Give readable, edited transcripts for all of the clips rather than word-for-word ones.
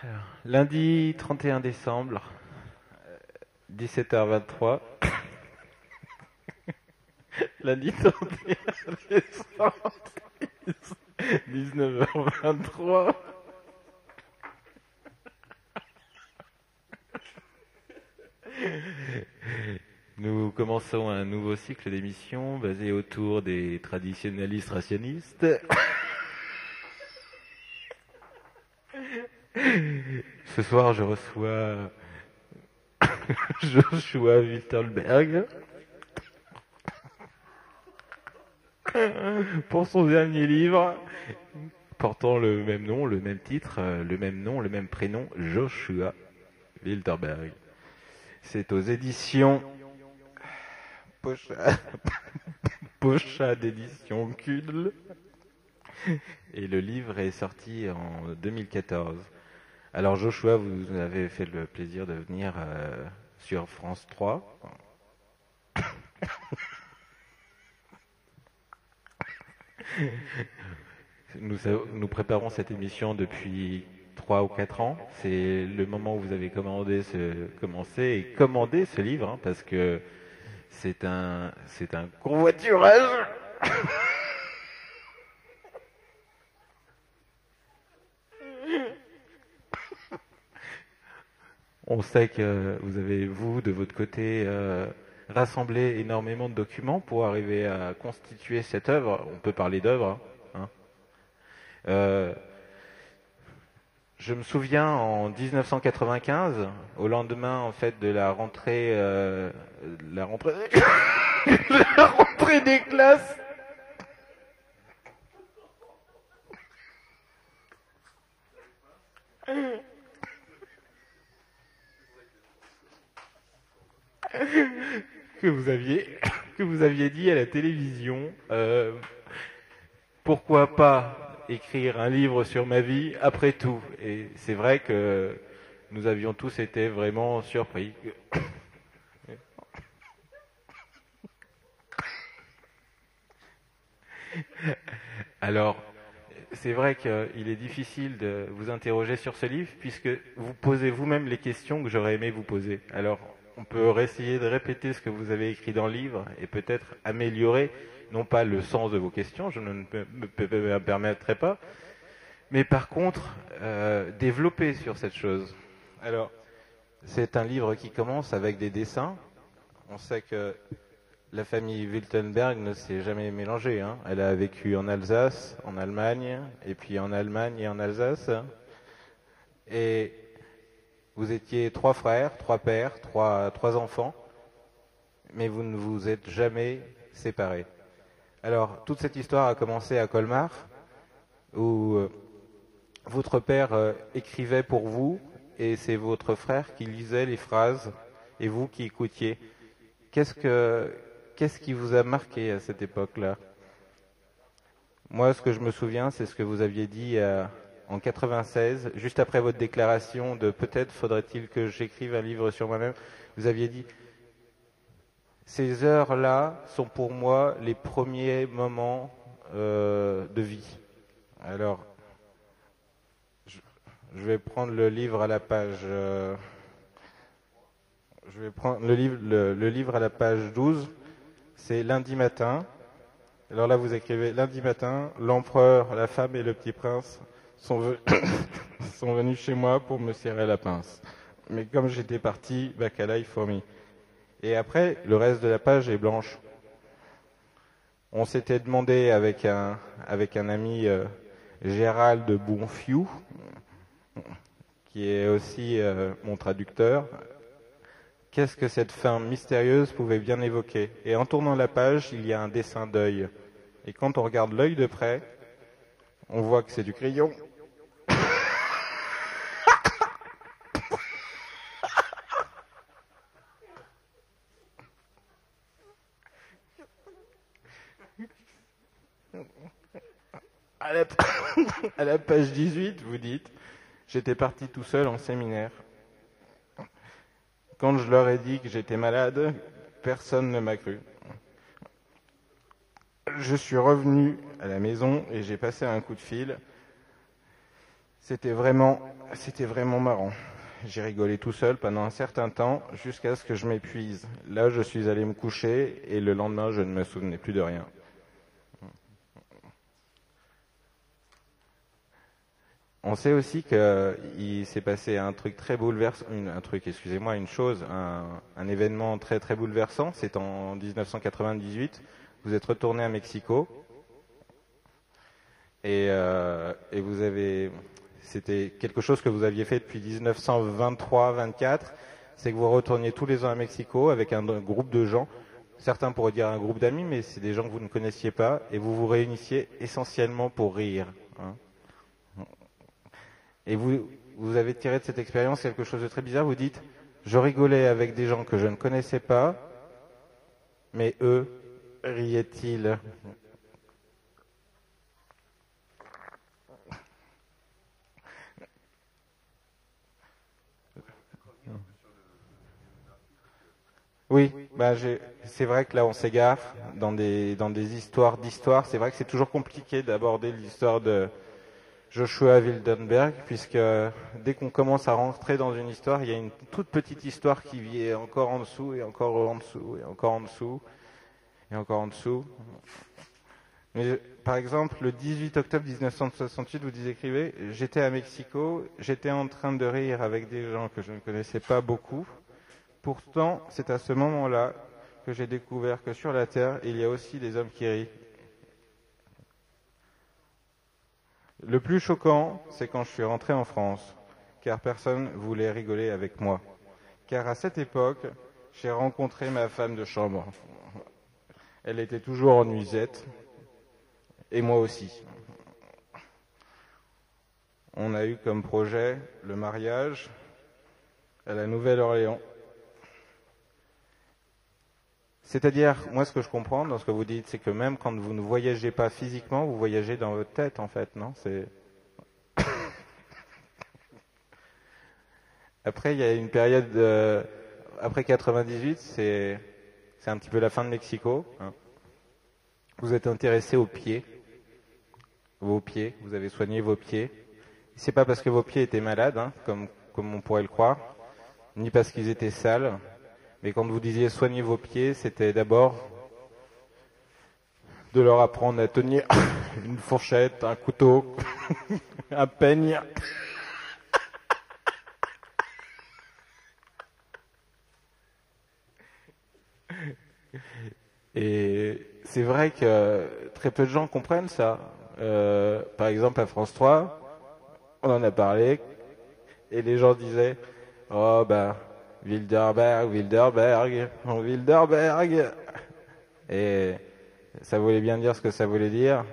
Alors, lundi 31 décembre, 17h23. Lundi 31 décembre, 19h23. Nous commençons un nouveau cycle d'émissions basé autour des traditionnalistes rationalistes. Ce soir, je reçois Joshua Wilterberg pour son dernier livre portant le même nom, le même titre, le même nom, le même prénom, Joshua Wilterberg. C'est aux éditions Pocha d'édition Kudl. Et le livre est sorti en 2014. Alors Joshua, vous avez fait le plaisir de venir sur France 3. Nous préparons cette émission depuis 3 ou 4 ans. C'est le moment où vous avez commencé et commandé ce livre, hein, parce que c'est un convoiturage. On sait que vous avez, vous, de votre côté, rassemblé énormément de documents pour arriver à constituer cette œuvre. On peut parler d'œuvre, hein. Je me souviens en 1995, au lendemain en fait de la rentrée la rentrée des classes. que vous aviez dit à la télévision, pourquoi pas écrire un livre sur ma vie après tout. Et c'est vrai que nous avions tous été vraiment surpris. Alors, c'est vrai qu'il est difficile de vous interroger sur ce livre puisque vous posez vous-même les questions que j'aurais aimé vous poser. Alors, on peut essayer de répéter ce que vous avez écrit dans le livre et peut-être améliorer, non pas le sens de vos questions, je ne me permettrai pas, mais par contre, développer sur cette chose. Alors, c'est un livre qui commence avec des dessins. On sait que la famille Wiltenberg ne s'est jamais mélangée, hein. Elle a vécu en Alsace, en Allemagne, et puis en Allemagne et en Alsace. Et vous étiez 3 frères, 3 pères, trois enfants, mais vous ne vous êtes jamais séparés. Alors, toute cette histoire a commencé à Colmar, où votre père écrivait pour vous, et c'est votre frère qui lisait les phrases, et vous qui écoutiez. Qu'est-ce qui vous a marqué à cette époque-là? Moi, ce que je me souviens, c'est ce que vous aviez dit en 96, juste après votre déclaration de peut-être faudrait-il que j'écrive un livre sur moi-même. Vous aviez dit, ces heures-là sont pour moi les premiers moments de vie. Alors, je vais prendre le livre à la page... je vais prendre le livre à la page 12. C'est lundi matin. Alors là, vous écrivez lundi matin, l'empereur, la femme et le petit prince sont venus chez moi pour me serrer la pince. Mais comme j'étais parti, bacalaï fourmi. Et après, le reste de la page est blanche. On s'était demandé avec un ami Gérald Bonfiou, qui est aussi mon traducteur, qu'est-ce que cette fin mystérieuse pouvait bien évoquer. Et en tournant la page, il y a un dessin d'œil. Et quand on regarde l'œil de près, on voit que c'est du crayon. À la page 18, vous dites, j'étais parti tout seul en séminaire. Quand je leur ai dit que j'étais malade, personne ne m'a cru. Je suis revenu à la maison et j'ai passé un coup de fil. C'était vraiment, c'était vraiment marrant. J'ai rigolé tout seul pendant un certain temps jusqu'à ce que je m'épuise. Là, je suis allé me coucher et le lendemain, je ne me souvenais plus de rien. On sait aussi qu'il s'est passé un truc très bouleversant, excusez-moi, une chose, un événement très très bouleversant. C'est en 1998. Vous êtes retourné à Mexico et c'était quelque chose que vous aviez fait depuis 1923-24. C'est que vous retourniez tous les ans à Mexico avec un groupe de gens. Certains pourraient dire un groupe d'amis, mais c'est des gens que vous ne connaissiez pas et vous vous réunissiez essentiellement pour rire. Hein. Et vous avez tiré de cette expérience quelque chose de très bizarre. Vous dites, je rigolais avec des gens que je ne connaissais pas, mais eux, riaient-ils? Oui, c'est vrai que là on s'égare dans des histoires d'histoires. C'est vrai que c'est toujours compliqué d'aborder l'histoire de Joshua Wildenberg, puisque dès qu'on commence à rentrer dans une histoire, il y a une toute petite histoire qui vit encore en dessous, et encore en dessous, et encore en dessous, et encore en dessous. Mais, par exemple, le 18 octobre 1968, vous écrivez, j'étais à Mexico, j'étais en train de rire avec des gens que je ne connaissais pas beaucoup. Pourtant, c'est à ce moment-là que j'ai découvert que sur la Terre, il y a aussi des hommes qui rient. Le plus choquant, c'est quand je suis rentré en France, car personne voulait rigoler avec moi. Car à cette époque, j'ai rencontré ma femme de chambre. Elle était toujours en nuisette, et moi aussi. On a eu comme projet le mariage à la Nouvelle-Orléans. C'est-à-dire, moi ce que je comprends dans ce que vous dites, c'est que même quand vous ne voyagez pas physiquement, vous voyagez dans votre tête en fait, non? Après, il y a une période après 98, c'est un petit peu la fin de Mexico. Hein. Vous êtes intéressé aux pieds, vos pieds, vous avez soigné vos pieds. C'est pas parce que vos pieds étaient malades, hein, comme on pourrait le croire, ni parce qu'ils étaient sales. Mais quand vous disiez soigner vos pieds, c'était d'abord de leur apprendre à tenir une fourchette, un couteau, un peigne. Et c'est vrai que très peu de gens comprennent ça. Par exemple, à France 3, on en a parlé, et les gens disaient « Oh ben, Wilderberg, Wilderberg, Wilderberg !» Et ça voulait bien dire ce que ça voulait dire.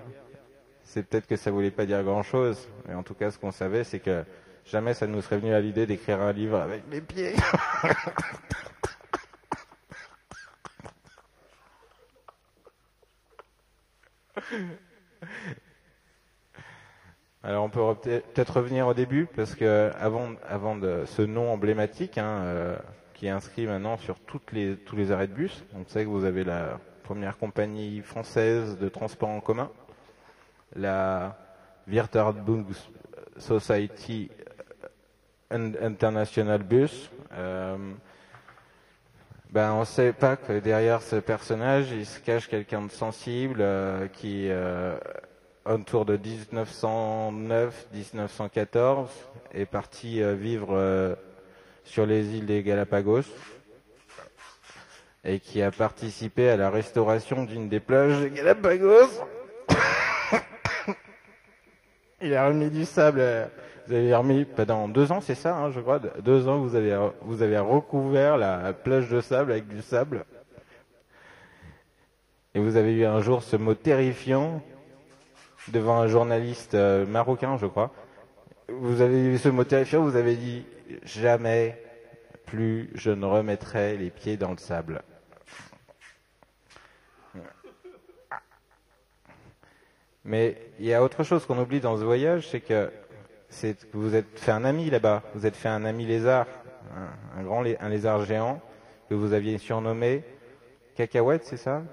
C'est peut-être que ça voulait pas dire grand-chose. Mais en tout cas, ce qu'on savait, c'est que jamais ça nous serait venu à l'idée d'écrire un livre avec mes pieds. Alors on peut peut-être revenir au début, parce que avant de ce nom emblématique, hein, qui est inscrit maintenant sur tous les arrêts de bus, on sait que vous avez la première compagnie française de transport en commun, la Wirtschaftsbund Society International Bus. On ne sait pas que derrière ce personnage, il se cache quelqu'un de sensible qui, autour de 1909-1914, est parti vivre sur les îles des Galapagos et qui a participé à la restauration d'une des plages des Galapagos. Il a remis du sable. Vous avez remis pendant 2 ans, c'est ça, hein, je crois. 2 ans, vous avez recouvert la plage de sable avec du sable. Et vous avez eu un jour ce mot terrifiant devant un journaliste marocain, je crois. Vous avez eu ce mot terrifiant, vous avez dit « Jamais plus je ne remettrai les pieds dans le sable ». Mais il y a autre chose qu'on oublie dans ce voyage, c'est que vous êtes fait un ami là-bas. Vous êtes fait un ami lézard, un lézard géant que vous aviez surnommé Cacahuète, c'est ça?